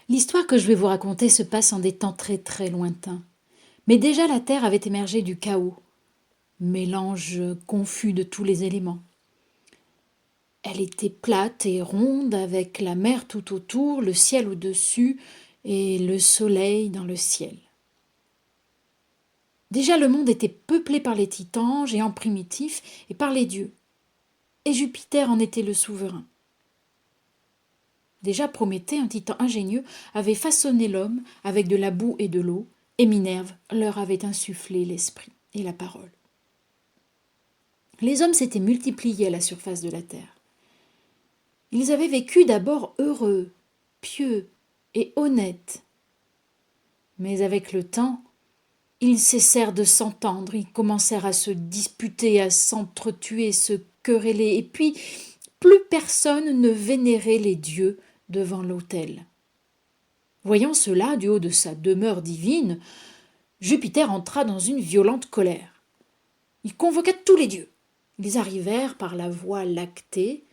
L'histoire que je vais vous raconter se passe en des temps très très lointains. Mais déjà la Terre avait émergé du chaos, mélange confus de tous les éléments. Elle était plate et ronde avec la mer tout autour, le ciel au-dessus et le soleil dans le ciel. Déjà le monde était peuplé par les titans, géants primitifs, et par les dieux. Et Jupiter en était le souverain. Déjà Prométhée, un titan ingénieux, avait façonné l'homme avec de la boue et de l'eau, et Minerve leur avait insufflé l'esprit et la parole. Les hommes s'étaient multipliés à la surface de la terre. Ils avaient vécu d'abord heureux, pieux et honnêtes. Mais avec le temps, ils cessèrent de s'entendre, ils commencèrent à se disputer, à s'entretuer, se quereller, et puis plus personne ne vénérait les dieux devant l'autel. Voyant cela du haut de sa demeure divine, Jupiter entra dans une violente colère. Il convoqua tous les dieux. Ils arrivèrent par la voie lactée.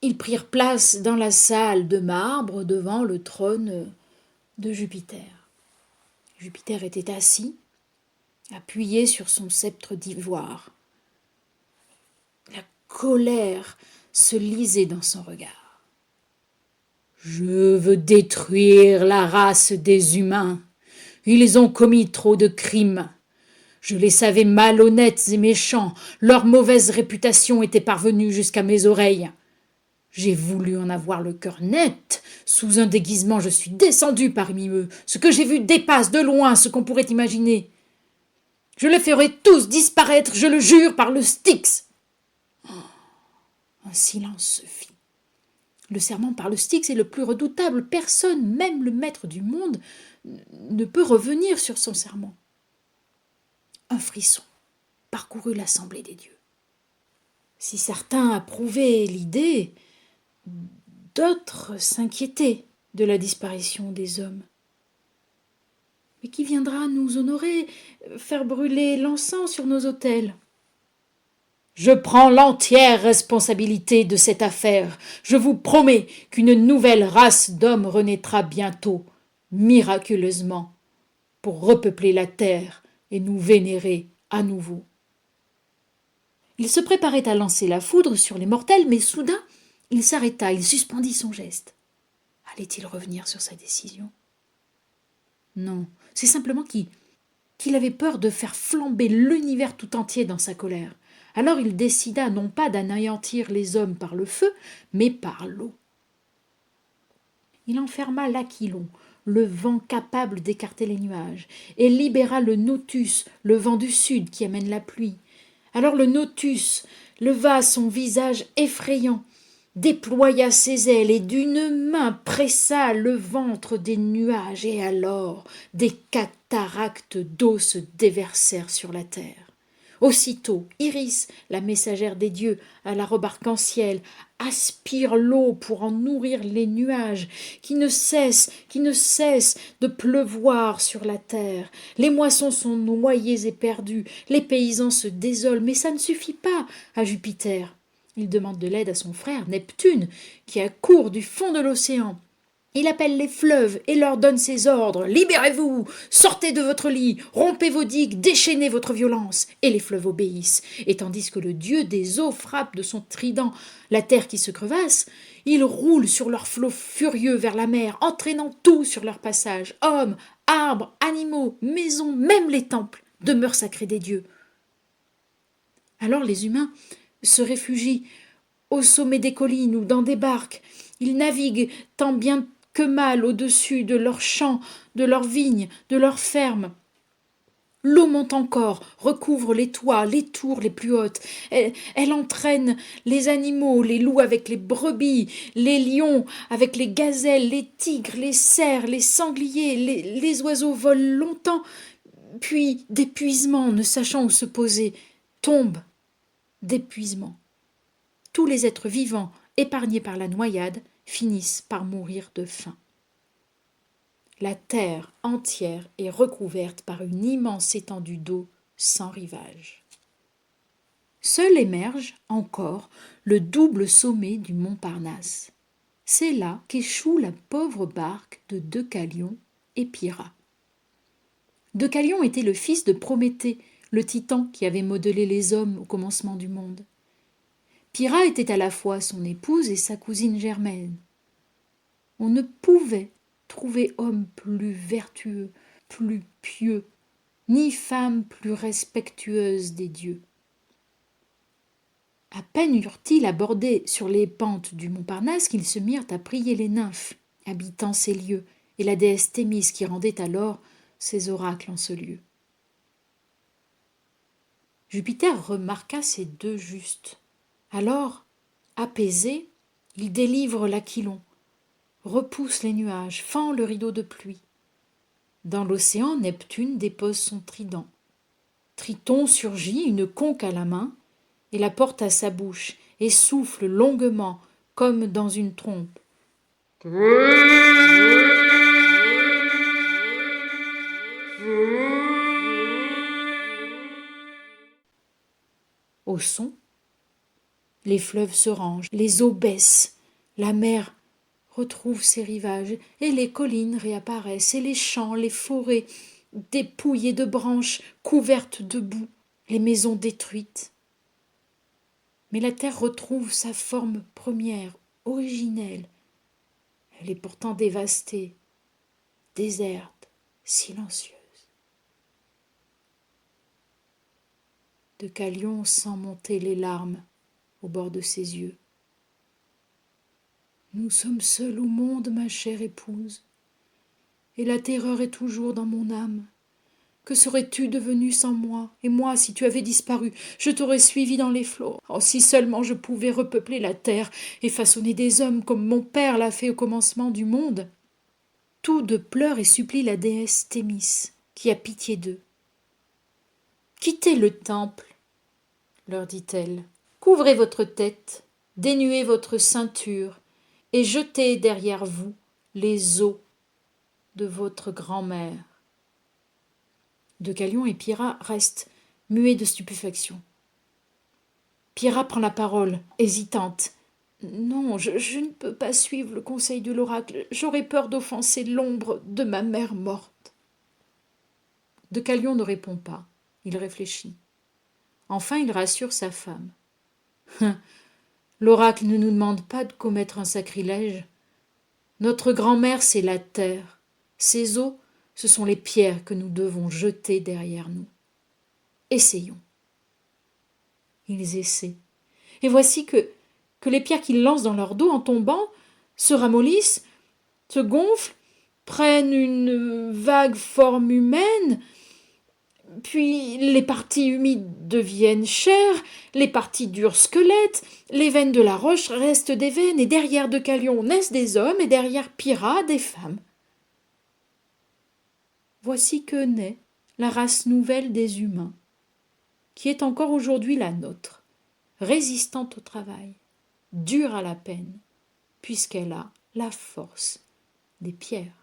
Ils prirent place dans la salle de marbre devant le trône de Jupiter. Jupiter était assis, appuyé sur son sceptre d'ivoire. La colère se lisait dans son regard. « Je veux détruire la race des humains. Ils ont commis trop de crimes. Je les savais malhonnêtes et méchants. Leur mauvaise réputation était parvenue jusqu'à mes oreilles. J'ai voulu en avoir le cœur net. Sous un déguisement, je suis descendu parmi eux. Ce que j'ai vu dépasse de loin ce qu'on pourrait imaginer. Je les ferai tous disparaître, je le jure, par le Styx. » Un silence se fit. Le serment par le Styx est le plus redoutable. Personne, même le maître du monde, ne peut revenir sur son serment. Un frisson parcourut l'assemblée des dieux. Si certains approuvaient l'idée, d'autres s'inquiétaient de la disparition des hommes. Mais qui viendra nous honorer, faire brûler l'encens sur nos autels ? Je prends l'entière responsabilité de cette affaire. Je vous promets qu'une nouvelle race d'hommes renaîtra bientôt, miraculeusement, pour repeupler la terre et nous vénérer à nouveau. Il se préparait à lancer la foudre sur les mortels, mais soudain, il s'arrêta, il suspendit son geste. Allait-il revenir sur sa décision ? Non, c'est simplement qu'il avait peur de faire flamber l'univers tout entier dans sa colère. Alors il décida non pas d'anéantir les hommes par le feu, mais par l'eau. Il enferma l'Aquilon, le vent capable d'écarter les nuages, et libéra le Notus, le vent du sud qui amène la pluie. Alors le Notus leva son visage effrayant, déploya ses ailes et d'une main pressa le ventre des nuages, et alors des cataractes d'eau se déversèrent sur la terre. Aussitôt, Iris, la messagère des dieux, à la robe arc-en-ciel, aspire l'eau pour en nourrir les nuages, qui ne cessent de pleuvoir sur la terre. Les moissons sont noyées et perdues, les paysans se désolent, mais ça ne suffit pas à Jupiter. Il demande de l'aide à son frère Neptune, qui accourt du fond de l'océan. Il appelle les fleuves et leur donne ses ordres. « Libérez-vous, sortez de votre lit, rompez vos digues, déchaînez votre violence. » Et les fleuves obéissent. Et tandis que le dieu des eaux frappe de son trident la terre qui se crevasse, il roule sur leurs flots furieux vers la mer, entraînant tout sur leur passage. Hommes, arbres, animaux, maisons, même les temples, demeures sacrées des dieux. Alors les humains se réfugient au sommet des collines ou dans des barques. Ils naviguent tant bien que mal au-dessus de leurs champs, de leurs vignes, de leurs fermes. L'eau monte encore, recouvre les toits, les tours les plus hautes. Elle entraîne les animaux, les loups avec les brebis, les lions avec les gazelles, les tigres, les cerfs, les sangliers, les oiseaux volent longtemps, puis d'épuisement, ne sachant où se poser, tombent d'épuisement. Tous les êtres vivants épargnés par la noyade finissent par mourir de faim. La terre entière est recouverte par une immense étendue d'eau sans rivage. Seul émerge encore le double sommet du mont Parnasse. C'est là qu'échoue la pauvre barque de Deucalion et Pyrrha. Deucalion était le fils de Prométhée, le titan qui avait modelé les hommes au commencement du monde. Pyrrha était à la fois son épouse et sa cousine germaine. On ne pouvait trouver homme plus vertueux, plus pieux, ni femme plus respectueuse des dieux. À peine eurent-ils abordé sur les pentes du Montparnasse qu'ils se mirent à prier les nymphes habitant ces lieux et la déesse Thémis qui rendait alors ses oracles en ce lieu. Jupiter remarqua ces deux justes. Alors, apaisé, il délivre l'Aquilon, repousse les nuages, fend le rideau de pluie. Dans l'océan, Neptune dépose son trident. Triton surgit, une conque à la main, et la porte à sa bouche, et souffle longuement, comme dans une trompe. Au son, les fleuves se rangent, les eaux baissent, la mer retrouve ses rivages, et les collines réapparaissent, et les champs, les forêts, dépouillées de branches, couvertes de boue, les maisons détruites. Mais la terre retrouve sa forme première, originelle. Elle est pourtant dévastée, déserte, silencieuse. Deucalion sent monter les larmes au bord de ses yeux. Nous sommes seuls au monde, ma chère épouse, et la terreur est toujours dans mon âme. Que serais-tu devenue sans moi? Et moi, si tu avais disparu, je t'aurais suivi dans les flots. Oh, si seulement je pouvais repeupler la terre et façonner des hommes comme mon père l'a fait au commencement du monde. Tous deux pleurent et supplient la déesse Thémis, qui a pitié d'eux. Quittez le temple, leur dit-elle. Couvrez votre tête, dénuez votre ceinture, et jetez derrière vous les os de votre grand-mère. Deucalion et Pyrrha restent muets de stupéfaction. Pyrrha prend la parole, hésitante. Non, je ne peux pas suivre le conseil de l'oracle. J'aurais peur d'offenser l'ombre de ma mère morte. Deucalion ne répond pas. Il réfléchit. Enfin, il rassure sa femme. L'oracle ne nous demande pas de commettre un sacrilège. Notre grand-mère, c'est la terre. Ses os, ce sont les pierres que nous devons jeter derrière nous. Essayons. Ils essaient. Et voici que les pierres qu'ils lancent dans leur dos en tombant se ramollissent, se gonflent, prennent une vague forme humaine, puis les parties humides deviennent chair, les parties dures squelettes, les veines de la roche restent des veines, et derrière Deucalion naissent des hommes, et derrière Pyrrha des femmes. Voici que naît la race nouvelle des humains, qui est encore aujourd'hui la nôtre, résistante au travail, dure à la peine, puisqu'elle a la force des pierres.